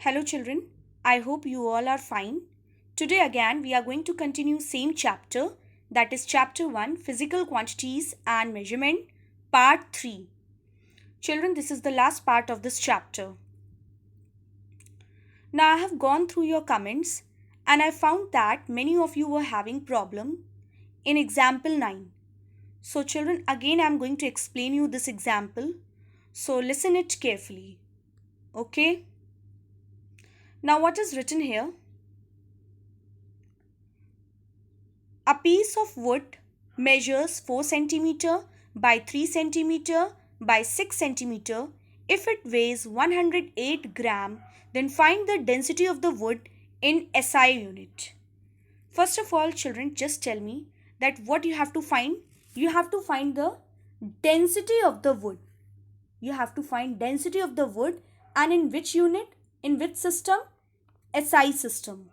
Hello children, I hope you all are fine. Today again we are going to continue same chapter, that is chapter 1, physical quantities and measurement, part 3. Children, this is the last part of this chapter. Now I have gone through your comments and I found that many of you were having problem in example 9. So children, again I am going to explain you this example. So listen it carefully. Okay? Now what is written here? A piece of wood measures 4 cm by 3 cm by 6 cm. If it weighs 108 gram, then find the density of the wood in SI unit. First of all, children, just tell me that what you have to find. You have to find the density of the wood. You have to find density of the wood, and in which unit? In which system? SI system.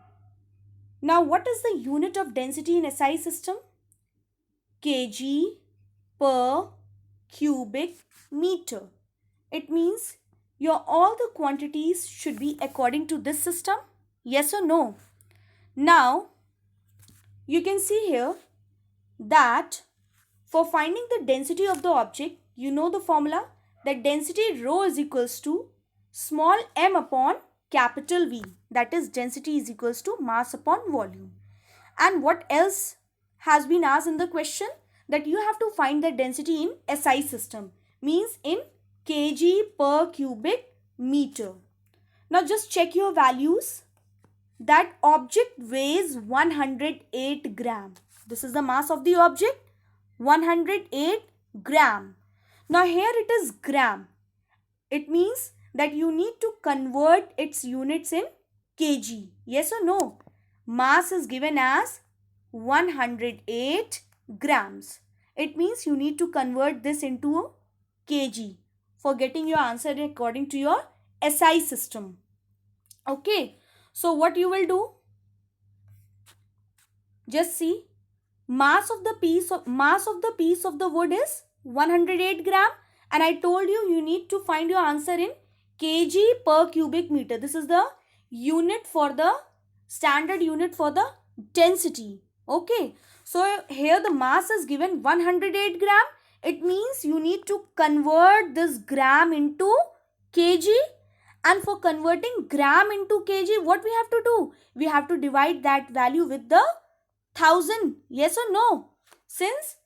Now, what is the unit of density in SI system? kg per cubic meter. It means your all the quantities should be according to this system. Yes or no? Now, you can see here that for finding the density of the object, you know the formula that density rho is equals to small m upon capital V. That is density is equals to mass upon volume. And what else has been asked in the question? That you have to find the density in SI system. Means in kg per cubic meter. Now just check your values. That object weighs 108 gram. This is the mass of the object. 108 gram. Now here it is gram. It means that you need to convert its units in kg. Yes or no? Mass is given as 108 grams. It means you need to convert this into kg for getting your answer according to your SI system. Okay. So what you will do? Just see. Mass of the piece of the wood is 108 gram, and I told you need to find your answer in kg per cubic meter. This is the unit for the standard unit for the density. Okay. So here the mass is given 108 gram. It means you need to convert this gram into kg. And for converting gram into kg, what we have to do? We have to divide that value with the 1000. Yes or no? Since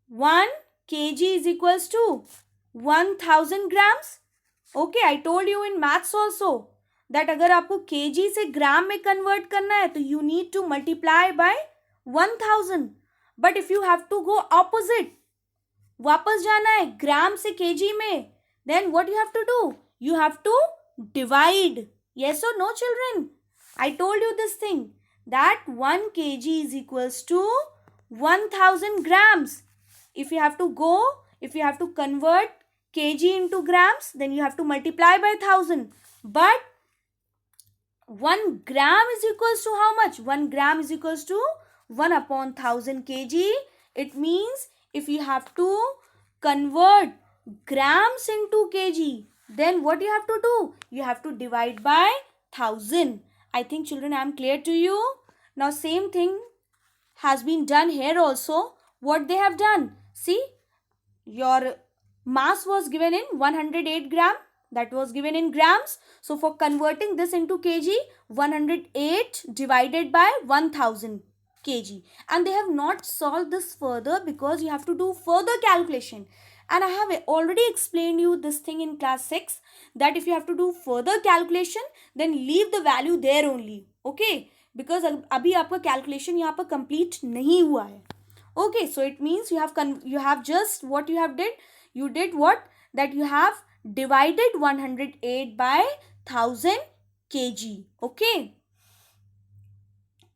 1 kg is equals to 1000 grams. Okay, I told you in maths also that अगर आपको kg से ग्राम में convert करना है तो you need to multiply by 1000. But if you have to go opposite, वापस जाना है ग्राम से kg में, then what you have to do? You have to divide. Yes or no, children? I told you this thing that 1 kg is equals to 1000 grams. If you have to convert kg into grams, then you have to multiply by 1000. But 1 gram is equals to how much? 1 gram is equals to 1 upon 1000 kg. It means if you have to convert grams into kg, then what you have to do? You have to divide by 1000. I think children, I am clear to you. Now same thing has been done here also. What they have done? See, your mass was given in 108 gram. That was given in grams. So for converting this into kg, 108 divided by 1000 kg. And they have not solved this further because you have to do further calculation. And I have already explained you this thing in class 6 that if you have to do further calculation, then leave the value there only. Okay. Because अभी आपका calculation यहाँ पर complete नहीं हुआ है. Okay. So it means you have just what you have did. You did what? That you have divided 108 by 1000 kg. Okay.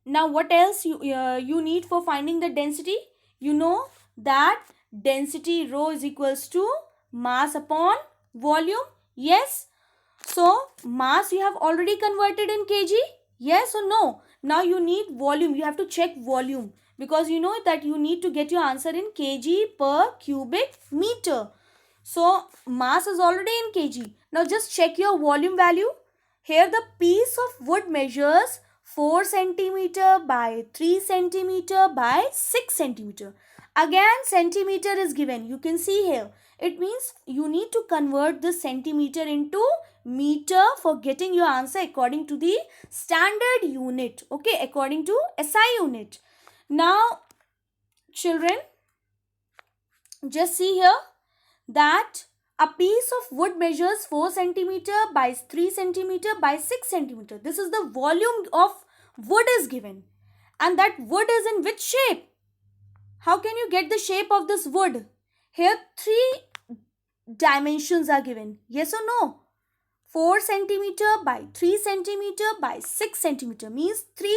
Now what else you need for finding the density? You know that density rho is equals to mass upon volume. Yes. So mass you have already converted in kg. Yes or no? Now you need volume. You have to check volume because you know that you need to get your answer in kg per cubic meter. So mass is already in kg. Now just check your volume value. Here the piece of wood measures 4 centimeter by 3 centimeter by 6 centimeter. Again centimeter is given. You can see here. It means you need to convert the centimeter into meter for getting your answer according to the standard unit. Okay, according to SI unit. Now children, just see here that a piece of wood measures 4 centimeter by 3 centimeter by 6 centimeter. This is the volume of wood is given. And that wood is in which shape? How can you get the shape of this wood? Here 3 dimensions are given. Yes or no? 4 centimeter by 3 centimeter by 6 centimeter means 3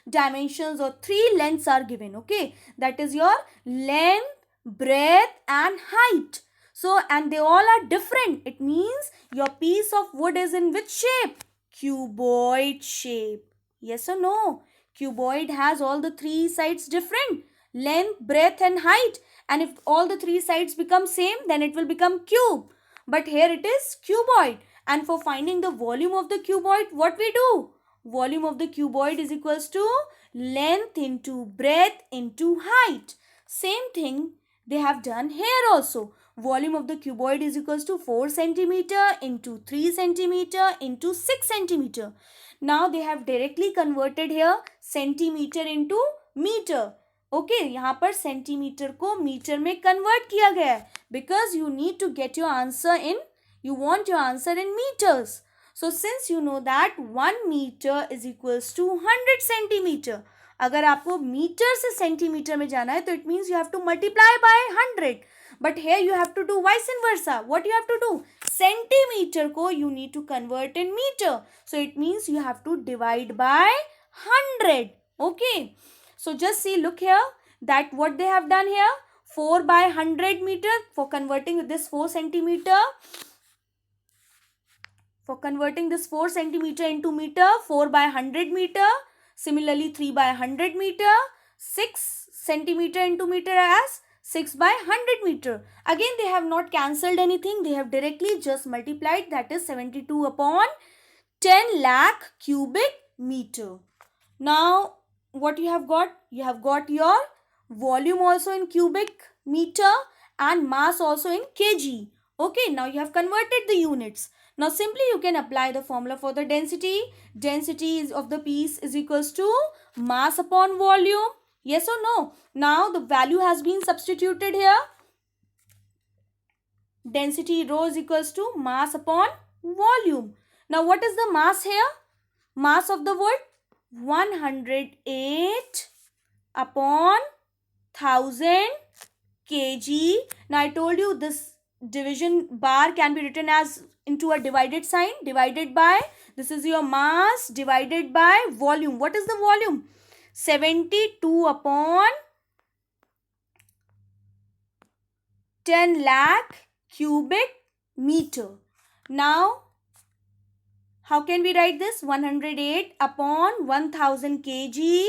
dimensions or 3 lengths are given. Okay, that is your length, breadth and height. So, and they all are different. It means your piece of wood is in which shape? Cuboid shape. Yes or no? Cuboid has all the 3 sides different. Length, breadth and height. And if all the 3 sides become same, then it will become cube. But here it is cuboid. And for finding the volume of the cuboid, what we do? Volume of the cuboid is equals to length into breadth into height. Same thing they have done here also. Volume of the cuboid is equals to 4 centimeter into 3 centimeter into 6 centimeter. Now they have directly converted here centimeter into meter. Okay यहाँ पर centimetre को metre में convert किया गया है because you need to get your answer in you want your answer in meters. So since you know that 1 meter is equals to 100 centimeter. अगर आपको metre से सेंटीमीटर में जाना है तो it means you have to multiply by 100. But here you have to do vice versa. What you have to do? Centimeter को you need to convert in meter. So it means you have to divide by 100. Okay. So just see, look here that what they have done here. 4 by 100 meter for converting this 4 centimeter. For converting this 4 centimeter into meter, 4 by 100 meter. Similarly, 3 by 100 meter. 6 centimeter into meter as 6 by 100 meter. Again, they have not cancelled anything. They have directly just multiplied. That is 72 upon 10 lakh cubic meter. Now, what you have got? You have got your volume also in cubic meter and mass also in kg. Okay, now you have converted the units. Now simply you can apply the formula for the density. Density of the piece is equals to mass upon volume. Yes or no? Now the value has been substituted here. Density rho is equals to mass upon volume. Now what is the mass here? Mass of the wood? 108 upon 1000 kg. Now I told you this division bar can be written as into a divided sign, divided by, this is your mass divided by volume. What is the volume? 72 upon 10 lakh cubic meter. Now, how can we write this? 108 upon 1000 kg.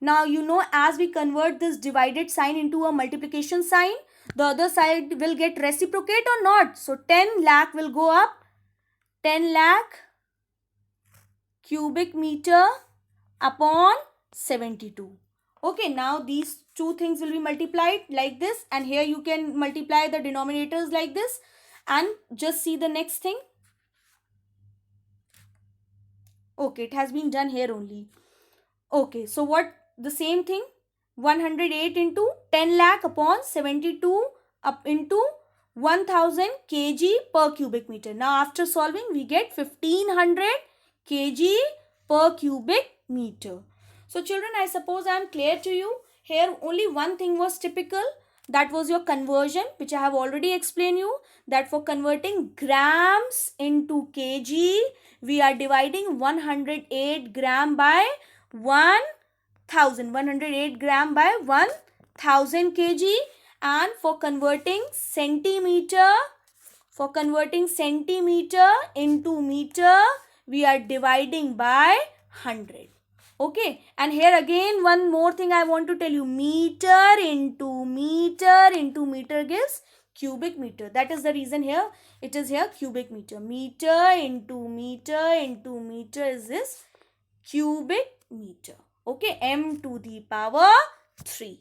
Now, you know, as we convert this divided sign into a multiplication sign, the other side will get reciprocate or not. So 10 lakh will go up. 10 lakh cubic meter upon 72. Okay, now these two things will be multiplied like this. And here you can multiply the denominators like this. And just see the next thing. Okay, it has been done here only. Okay, so what? The same thing. 108 into 10 lakh upon 72 up into 1000 kg per cubic meter. Now after solving we get 1500 kg per cubic meter. So children, I suppose I am clear to you. Here only one thing was typical. That was your conversion, which I have already explained you. That for converting grams into kg, we are dividing 108 gram by 108 gram by 1000 kg. And for converting centimeter into meter, we are dividing by 100. Okay, and here again one more thing I want to tell you. Meter into meter gives cubic meter. That is the reason here It is here cubic meter. Meter into meter into meter is this cubic meter. Okay, m to the power 3.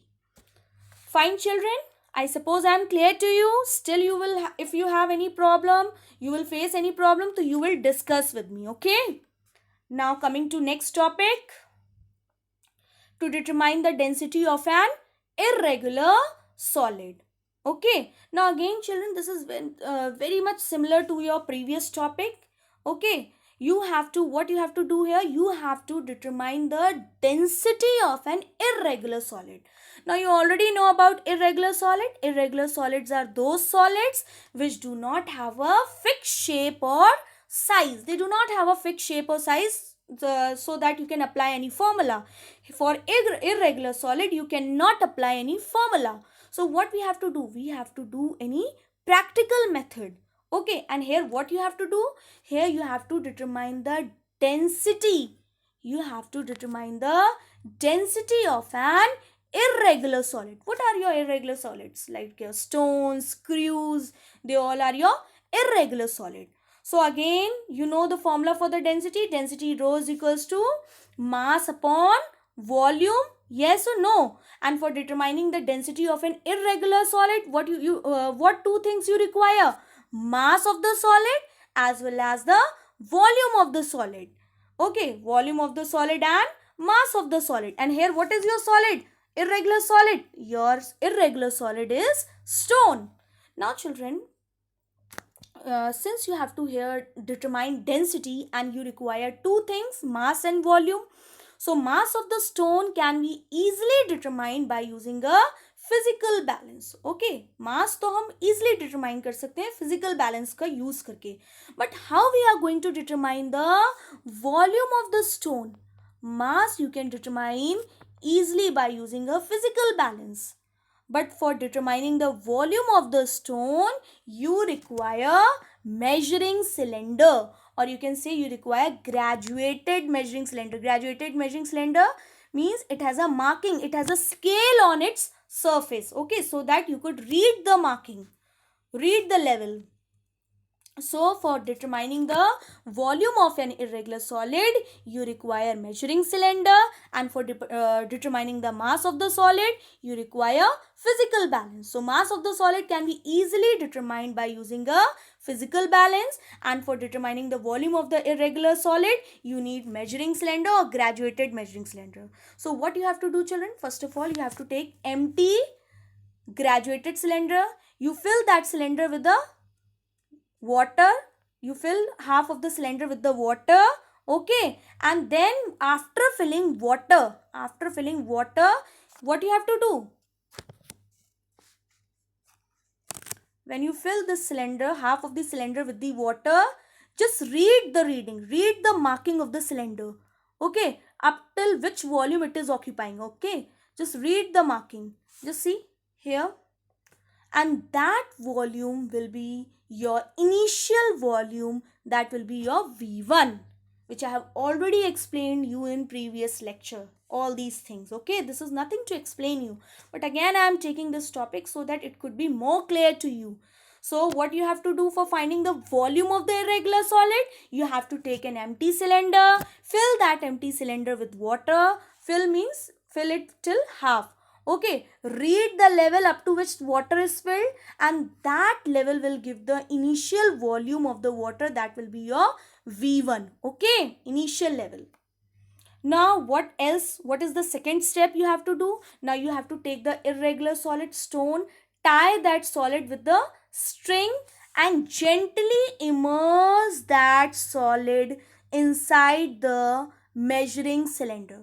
Fine children, I suppose I am clear to you. Still you will, if you have any problem, you will face any problem, so you will discuss with me. Okay. Now coming to next topic. To determine the density of an irregular solid. Okay. Now again children, this is very much similar to your previous topic. Okay. You have to, what you have to do here, you have to determine the density of an irregular solid. Now you already know about irregular solid. Irregular solids are those solids which do not have a fixed shape or size. They do not have a fixed shape or size, so that you can apply any formula. For irregular solid, you cannot apply any formula. So what we have to do? We have to do any practical method. Okay, and here what you have to do? Here you have to determine the density. You have to determine the density of an irregular solid. What are your irregular solids? Like your stones, screws, they all are your irregular solid. So again, you know the formula for the density. Density rho is equals to mass upon volume. Yes or no? And for determining the density of an irregular solid, what two things you require? Mass of the solid as well as the volume of the solid. Okay, volume of the solid and mass of the solid. And here what is your solid? Irregular solid. Your irregular solid is stone. Now children, since you have to here determine density and you require two things, mass and volume. So mass of the stone can be easily determined by using a physical balance. Okay, mass तो हम easily determine कर सकते हैं physical balance का use करके. But how we are going to determine the volume of the stone? Mass you can determine easily by using a physical balance. But for determining the volume of the stone, you require measuring cylinder, or you can say you require graduated measuring cylinder. Graduated measuring cylinder means it has a marking, it has a scale on its surface. Okay, so that you could read the marking, read the level. So for determining the volume of an irregular solid, you require measuring cylinder, and for determining the mass of the solid, you require physical balance. So mass of the solid can be easily determined by using a physical balance, and for determining the volume of the irregular solid, you need measuring cylinder or graduated measuring cylinder. So what you have to do children? First of all, you have to take empty graduated cylinder. You fill that cylinder with the water. You fill half of the cylinder with the water. Okay, and then after filling water, what you have to do? When you fill this cylinder, half of the cylinder with the water, just read the reading, read the marking of the cylinder. Okay, up till which volume it is occupying. Okay, just read the marking. Just see here, and that volume will be your initial volume, that will be your V1, which I have already explained you in previous lecture. All these things. Okay, this is nothing to explain you, but again I am taking this topic so that it could be more clear to you. So what you have to do for finding the volume of the irregular solid? You have to take an empty cylinder, fill that empty cylinder with water. Fill means fill it till half. Okay, read the level up to which water is filled, and that level will give the initial volume of the water, that will be your V1. Okay, initial level. Now what else? What is the second step you have to do? Now you have to take the irregular solid stone, tie that solid with the string, and gently immerse that solid inside the measuring cylinder.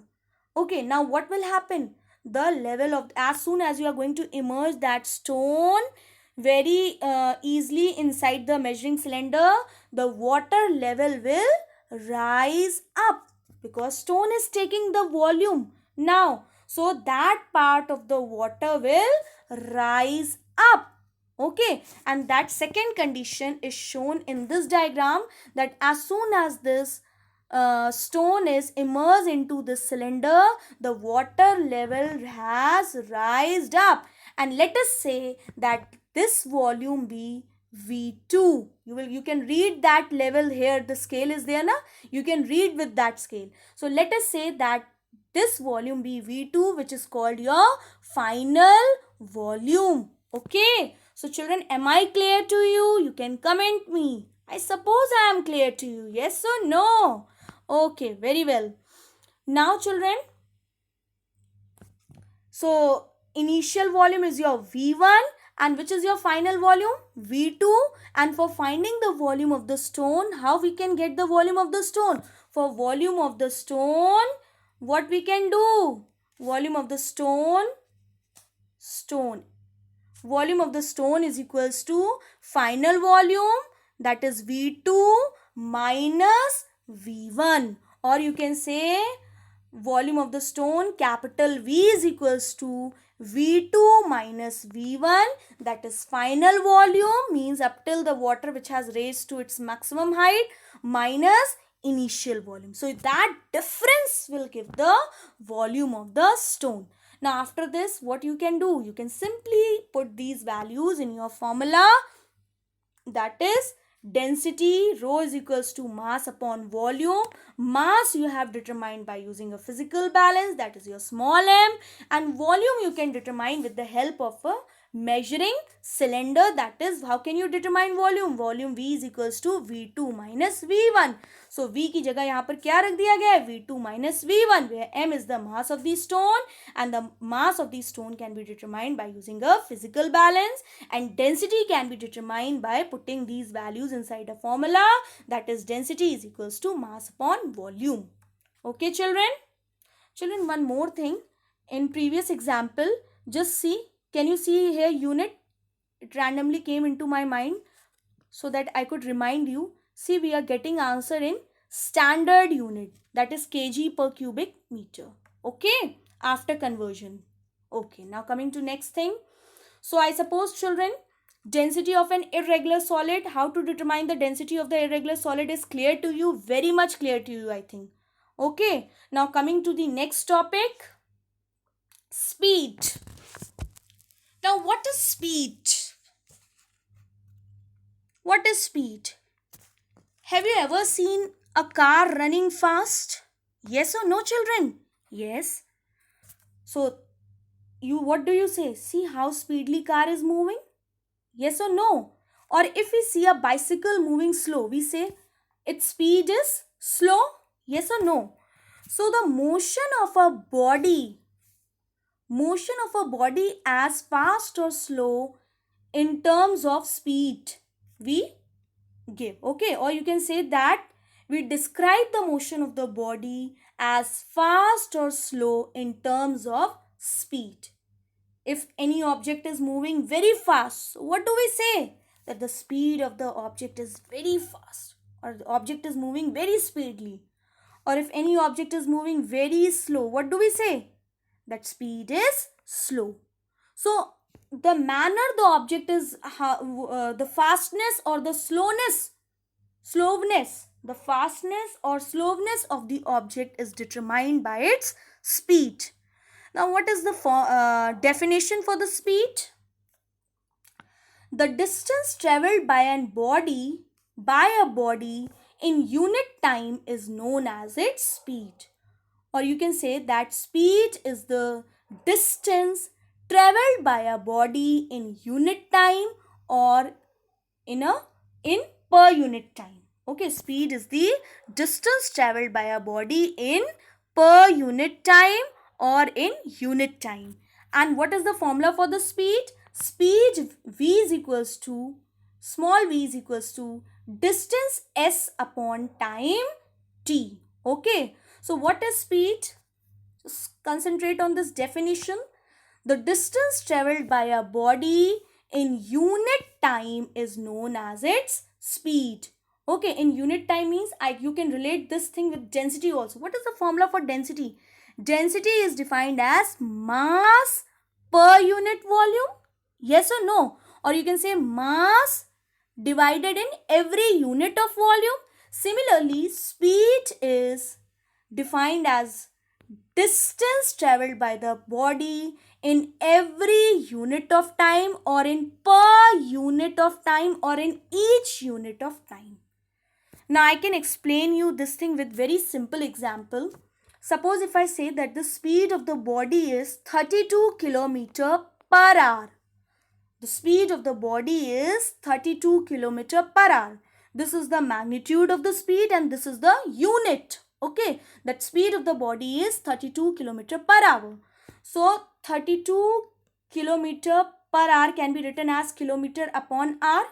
Okay, now what will happen? The level of, as soon as you are going to immerse that stone very easily inside the measuring cylinder, the water level will rise up, because stone is taking the volume now. So that part of the water will rise up. Okay, and that second condition is shown in this diagram, that as soon as this stone is immersed into the cylinder, the water level has rised up, and let us say that this volume be V2. You can read that level here. The scale is there, na? You can read with that scale. So let us say that this volume be V2, which is called your final volume. Okay. So children, am I clear to you? You can comment me. I suppose I am clear to you. Yes or no? Okay, very well. Now children, so initial volume is your V1, and which is your final volume? V2. And for finding the volume of the stone, how we can get the volume of the stone? For volume of the stone, what we can do? Volume of the stone. Volume of the stone is equals to final volume, that is V2 minus V1. Or you can say volume of the stone, capital V, is equals to V2 minus V1, that is final volume, means up till the water which has raised to its maximum height, minus initial volume. So that difference will give the volume of the stone. Now after this, what you can do? You can simply put these values in your formula, that is density, rho is equals to mass upon volume. Mass you have determined by using a physical balance, that is your small m, and volume you can determine with the help of a measuring cylinder, that is how can you determine volume? Volume V is equals to V2 minus V1. So V की जगह यहाँ पर क्या रख दिया गया है? V2 minus V1, where m is the mass of the stone, and the mass of the stone can be determined by using a physical balance, and density can be determined by putting these values inside a formula, that is density is equals to mass upon volume. Okay children? Children, one more thing. In previous example, just see, can you see here unit? It randomly came into my mind so that I could remind you. See, we are getting answer in standard unit, that is kg per cubic meter. Okay, after conversion. Okay, now coming to next thing. So I suppose children, density of an irregular solid, how to determine the density of the irregular solid is clear to you, very much clear to you, I think. Okay, now coming to the next topic, speed. Now what is speed? What is speed? Have you ever seen a car running fast? Yes or no children? Yes. So what do you say? See how speedily car is moving? Yes or no? Or if we see a bicycle moving slow, we say its speed is slow? Yes or no? So the motion of a body as fast or slow in terms of speed we give. Okay, or you can say that we describe the motion of the body as fast or slow in terms of speed. If any object is moving very fast, so what do we say? That the speed of the object is very fast, or the object is moving very speedily. Or if any object is moving very slow, what do we say? That speed is slow. So the manner the object is, the fastness or the slowness, the fastness or slowness of the object is determined by its speed. Now what is the definition for the speed? The distance traveled by a body in unit time is known as its speed. Or you can say that speed is the distance traveled by a body in unit time or in per unit time. Okay, speed is the distance traveled by a body in per unit time or in unit time. And what is the formula for the speed? Speed v is equals to, small v is equals to distance s upon time t. Okay, so what is speed? Just concentrate on this definition. The distance traveled by a body in unit time is known as its speed. Okay, in unit time means you can relate this thing with density also. What is the formula for density? Density is defined as mass per unit volume. Yes or no? Or you can say mass divided in every unit of volume. Similarly, speed is defined as distance traveled by the body in every unit of time or in per unit of time or in each unit of time. Now I can explain you this thing with very simple example. Suppose if I say that the speed of the body is 32 kilometer per hour. The speed of the body is 32 kilometer per hour. This is the magnitude of the speed and this is the unit. Okay, that speed of the body is 32 kilometer per hour. So 32 kilometer per hour can be written as kilometer upon hour.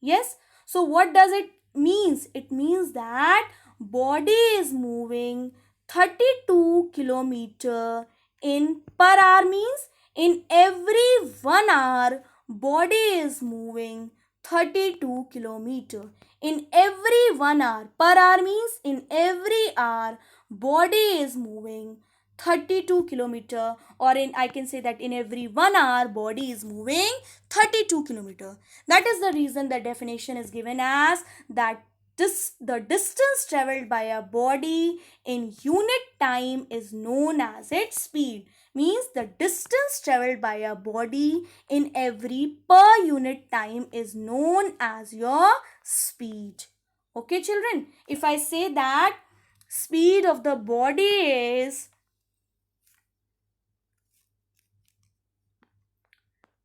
Yes. So what does it means? It means that body is moving 32 kilometer in per hour, means in every 1 hour body is moving 32 kilometer. In every 1 hour, per hour means in every hour body is moving 32 kilometer, or in I can say that in every 1 hour body is moving 32 kilometer. That is the reason the definition is given as that the distance traveled by a body in unit time is known as its speed. Means the distance traveled by a body in every per unit time is known as your speed. Okay children, if I say that speed of the body is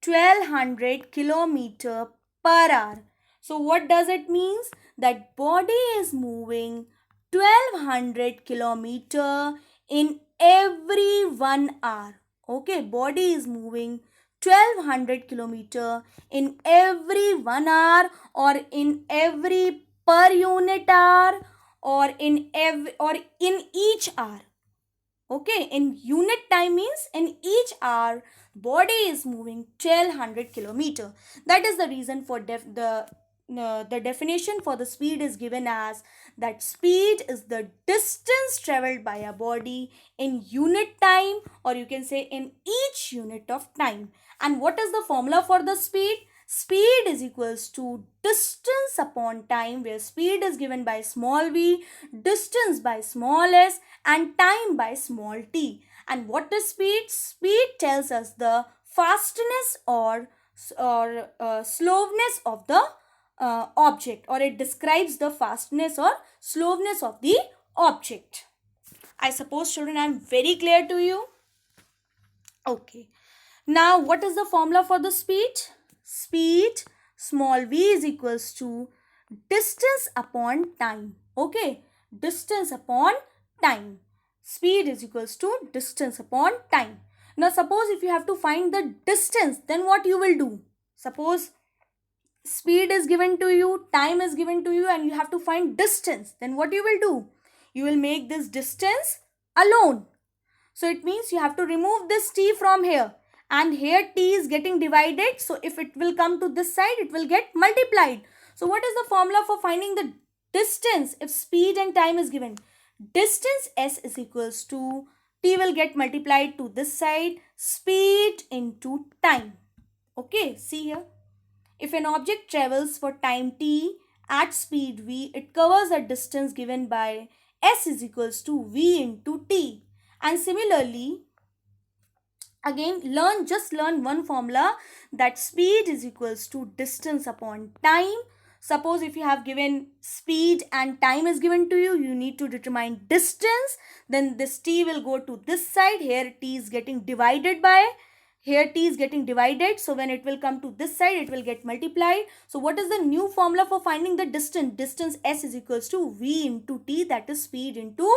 1200 kilometer per hour. So what does it means? That body is moving 1200 kilometer in every 1 hour. Okay, body is moving 1200 kilometer in every 1 hour or in every per unit hour or in each hour. Okay, in unit time means in each hour body is moving 1200 kilometer. That is the reason for the definition for the speed is given as that speed is the distance traveled by a body in unit time, or you can say in each unit of time. And what is the formula for the speed? Speed is equals to distance upon time, where speed is given by small v, distance by small s, and time by small t. And what is speed? Speed tells us the fastness or slowness of the object, or it describes the fastness or slowness of the object. I suppose children I am very clear to you. Okay. Now what is the formula for the speed? Speed small v is equals to distance upon time. Okay. Distance upon time. Speed is equals to distance upon time. Now suppose if you have to find the distance, then what you will do? Suppose speed is given to you, time is given to you, and you have to find distance. Then what you will do? You will make this distance alone. So it means you have to remove this t from here, and here t is getting divided. So if it will come to this side, it will get multiplied. So what is the formula for finding the distance if speed and time is given? Distance s is equals to t will get multiplied to this side, speed into time. Okay, see here. If an object travels for time t at speed v, it covers a distance given by s is equals to v into t. And similarly, again just learn one formula, that speed is equals to distance upon time. Suppose if you have given speed and time is given to you, you need to determine distance. Then this t will go to this side. Here t is getting divided by, here t is getting divided. So when it will come to this side, it will get multiplied. So what is the new formula for finding the distance? Distance s is equals to v into t, that is speed into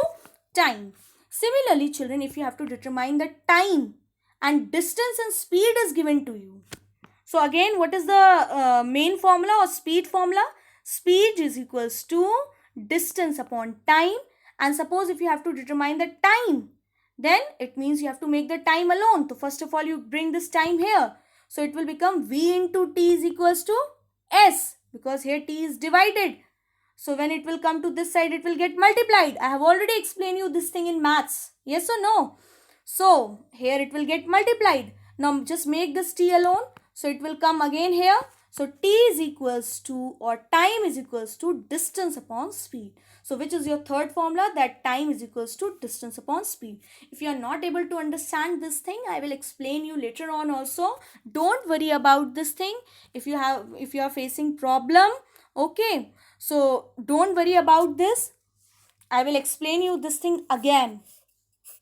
time. Similarly, children, if you have to determine the time and distance and speed is given to you. So again, what is the main formula or speed formula? Speed is equals to distance upon time. And suppose if you have to determine the time, then it means you have to make the time alone. So first of all, you bring this time here. So it will become v into t is equals to s, because here t is divided. So when it will come to this side, it will get multiplied. I have already explained you this thing in maths. Yes or no? So here it will get multiplied. Now just make this t alone. So it will come again here. So t is equals to, or time is equals to distance upon speed. So which is your third formula? That time is equals to distance upon speed. If you are not able to understand this thing, I will explain you later on also. Don't worry about this thing. If you are facing problem, okay, so don't worry about this. I will explain you this thing again.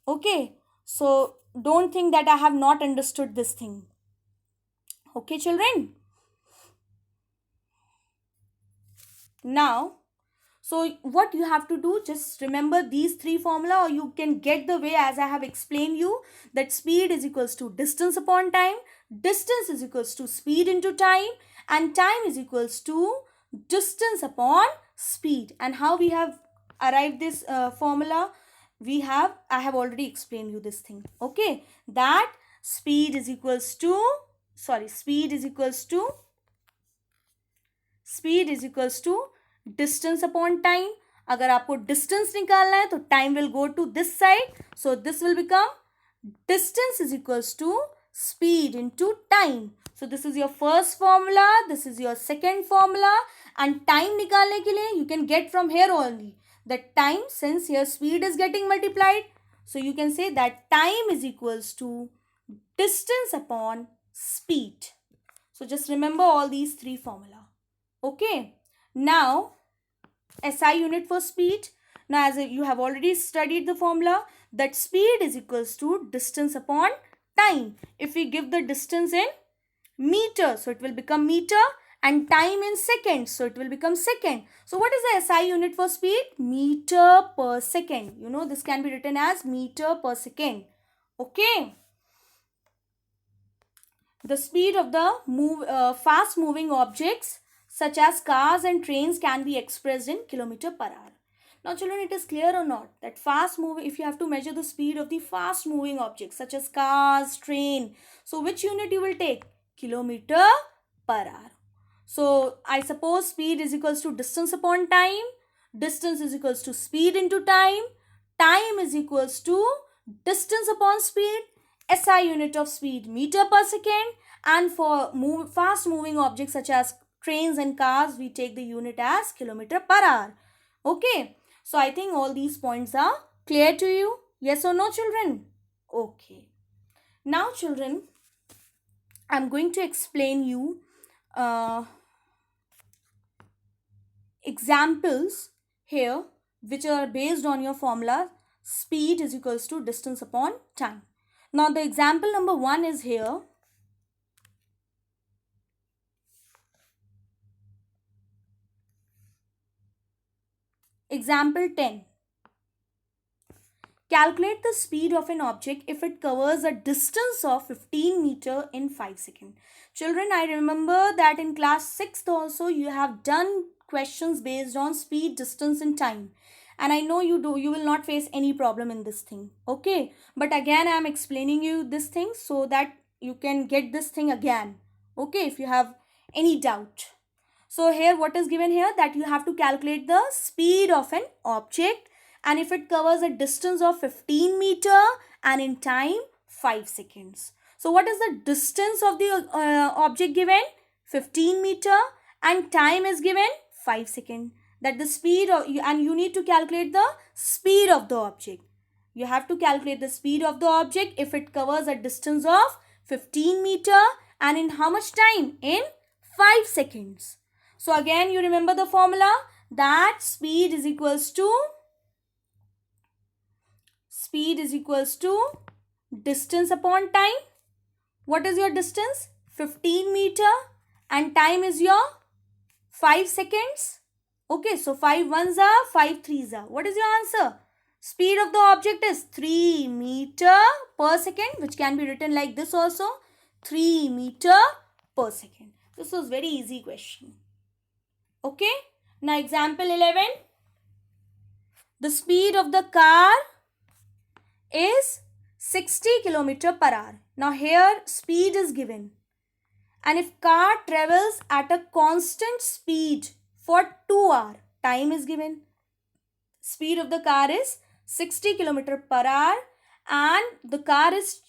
Okay, so don't think that I have not understood this thing. Okay, children. Now, so what you have to do, just remember these three formula, or you can get the way as I have explained you, that speed is equals to distance upon time, distance is equals to speed into time, and time is equals to distance upon speed. And how we have arrived this formula, I have already explained you this thing. Okay, that speed is equals to distance upon time. अगर आपको distance निकालना है तो time will go to this side, so this will become distance is equals to speed into time. So this is your first formula, this is your second formula, and time निकालने के लिए you can get from here only that time, since here speed is getting multiplied, so you can say that time is equals to distance upon speed. So just remember all these three formula. Okay, now SI unit for speed. Now as you have already studied the formula, that speed is equals to distance upon time. If we give the distance in meter, so it will become meter, and time in seconds, so it will become second. So what is the SI unit for speed? Meter per second. You know, this can be written as meter per second. Okay. The speed of the fast moving objects such as cars and trains can be expressed in kilometer per hour. Now children, it is clear or not that fast moving, if you have to measure the speed of the fast moving objects such as cars, train, so which unit you will take? Kilometer per hour. So I suppose speed is equals to distance upon time, distance is equals to speed into time, time is equals to distance upon speed, SI unit of speed meter per second, and for fast moving objects such as trains and cars, we take the unit as kilometer per hour. Okay, so I think all these points are clear to you. Yes or no, children? Okay. Now children, I am going to explain you examples here which are based on your formula speed is equals to distance upon time. Now the example number 1 is here. Example 10. Calculate the speed of an object if it covers a distance of 15 meter in 5 seconds. Children, I remember that in class 6th also you have done questions based on speed, distance and time. And I know you will not face any problem in this thing. Okay. But again, I am explaining you this thing so that you can get this thing again. Okay. If you have any doubt. So here what is given here, that you have to calculate the speed of an object, and if it covers a distance of 15 meter and in time 5 seconds. So what is the distance of the object given? 15 meter, and time is given 5 seconds. That the speed of, and you need to calculate the speed of the object. You have to calculate the speed of the object if it covers a distance of 15 meter and in how much time? In 5 seconds. So again you remember the formula, that speed is equals to distance upon time. What is your distance? 15 meter, and time is your 5 seconds. Okay, so 5 ones are, 5 threes are. What is your answer? Speed of the object is 3 meter per second, which can be written like this also, 3 meter per second. This was very easy question. Okay, now example 11. The speed of the car is 60 km per hour. Now here speed is given, and if car travels at a constant speed for 2 hours, time is given. Speed of the car is 60 km per hour and the car is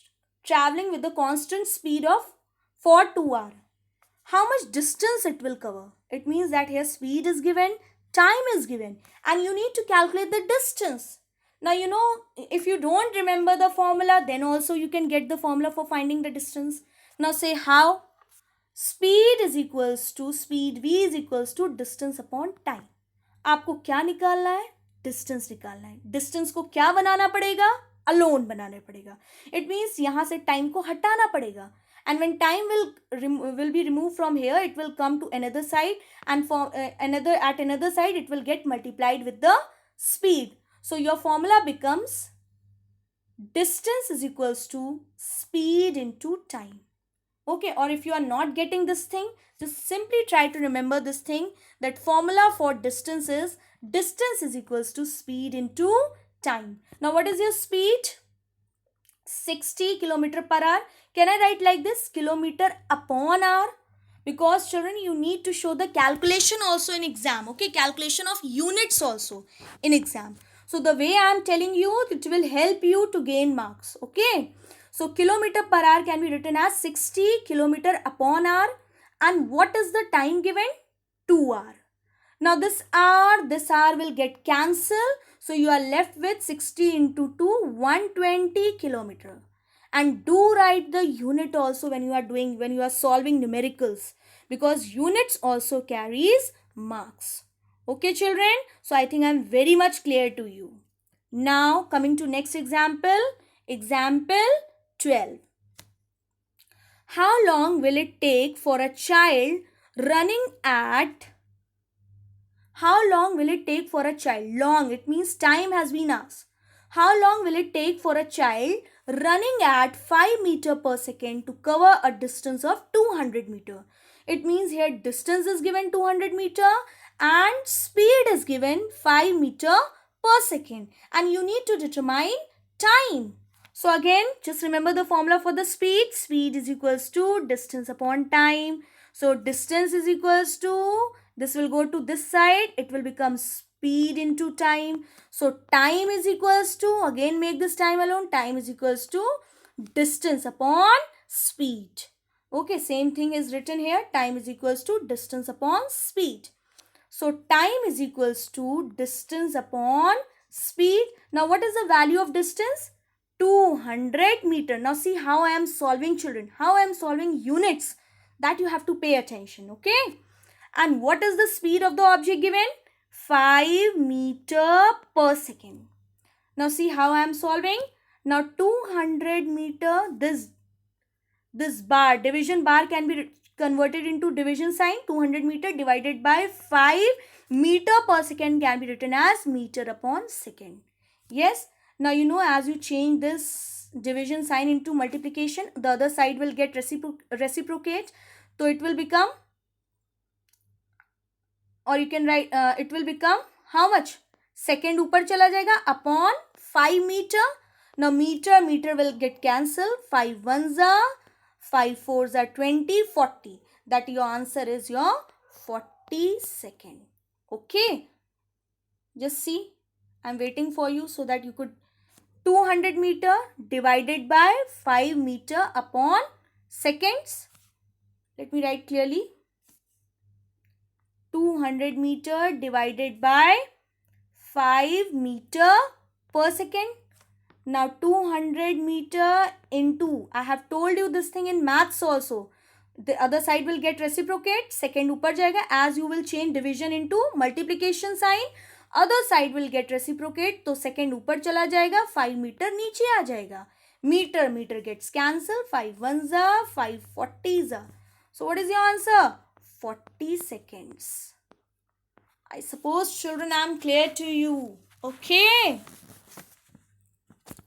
traveling with the constant speed of for 2 hours. How much distance it will cover? It means that here speed is given, time is given, and you need to calculate the distance. Now, if you don't remember the formula, then also you can get the formula for finding the distance. Now say how. Speed v is equals to distance upon time. आपको क्या निकालना है? Distance निकालना है. Distance को क्या बनाना पड़ेगा? Alone बनाना पड़ेगा. इट मीन्स यहां से टाइम को हटाना पड़ेगा. And when time will be removed from here, it will come to another side, and at another side it will get multiplied with the speed. So your formula becomes distance is equals to speed into time. Okay, or if you are not getting this thing, just simply try to remember this thing, that formula for distance is equals to speed into time. Now what is your speed? 60 kilometer per hour. Can I write like this? Kilometer upon hour. Because children, you need to show the calculation also in exam. Okay, calculation of units also in exam. So the way I am telling you, it will help you to gain marks. Okay. So kilometer per hour can be written as 60 kilometer upon hour. And what is the time given? 2 hours. Now this hour will get cancelled. So you are left with 60 into 2, 120 kilometer. And do write the unit also when you are solving numericals, because units also carries marks. Okay children, so I think I am very much clear to you. Now coming to next example 12. How long will it take for a child running at Long, it means time has been asked. How long will it take for a child running at 5 meter per second to cover a distance of 200 meter? It means here distance is given 200 meter and speed is given 5 meter per second, and you need to determine time. So again, just remember the formula for the speed. Speed is equals to distance upon time. So distance is equals to, this will go to this side, it will become speed into time. So time is equals to, again make this time alone, time is equals to distance upon speed. Okay, same thing is written here, time is equals to distance upon speed. So time is equals to distance upon speed. Now what is the value of distance? 200 meter. Now see how I am solving, children, how I am solving units, that you have to pay attention. Okay. And what is the speed of the object given? 5 meter per second. Now see how I am solving. Now 200 meter, this bar, division bar can be converted into division sign. 200 meter divided by 5 meter per second can be written as meter upon second. Yes. Now as you change this division sign into multiplication, the other side will get reciprocate. So it will become, or you can write, it will become how much? Second ऊपर चला जाएगा upon 5 meter. Now meter will get cancelled. 5 ones are 5 fours are 20, 40. That your answer is your 40 second. Okay. Just see. I'm waiting for you so that you could 200 meter divided by 5 meter upon seconds. Let me write clearly. 200 meter divided by 5 meter per second. Now 200 meter into, I have told you this thing in maths also. The other side will get reciprocate. Second ऊपर जाएगा. As you will change division into multiplication sign, other side will get reciprocate. तो second ऊपर चला जाएगा. 5 meter नीचे आ जाएगा. Meter gets cancelled. 5 ones are 5 40s are. So what is your answer? 40 seconds. I suppose children I am clear to you. Okay.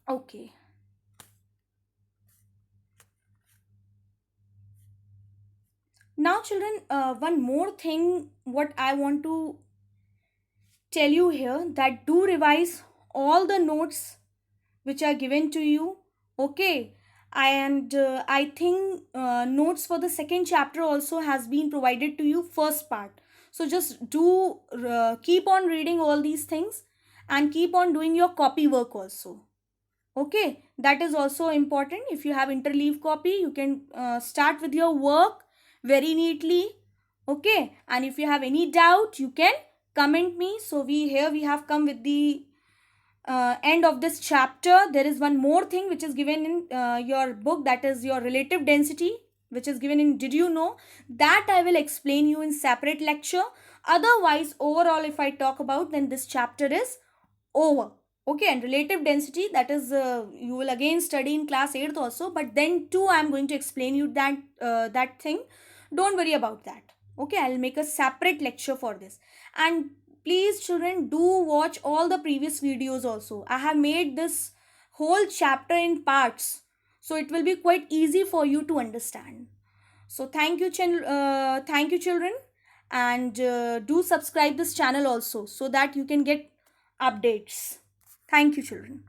Okay. Now children, one more thing what I want to tell you here, that do revise all the notes which are given to you. Okay. And I think notes for the second chapter also has been provided to you, first part. So just do keep on reading all these things and keep on doing your copy work also. Okay, that is also important. If you have interleave copy, you can start with your work very neatly. Okay, and if you have any doubt, you can comment me. So we have come with the end of this chapter. There is one more thing which is given in your book, that is your relative density, which is given in Did You Know, that I will explain you in separate lecture. Otherwise, overall, if I talk about, then this chapter is over. Okay, and relative density, that is you will again study in class 8th also, but then too I am going to explain you that thing. Don't worry about that. Okay, I'll make a separate lecture for this. And please children, do watch all the previous videos also. I have made this whole chapter in parts, so it will be quite easy for you to understand. So thank you children, and do subscribe this channel also, so that you can get updates. Thank you children.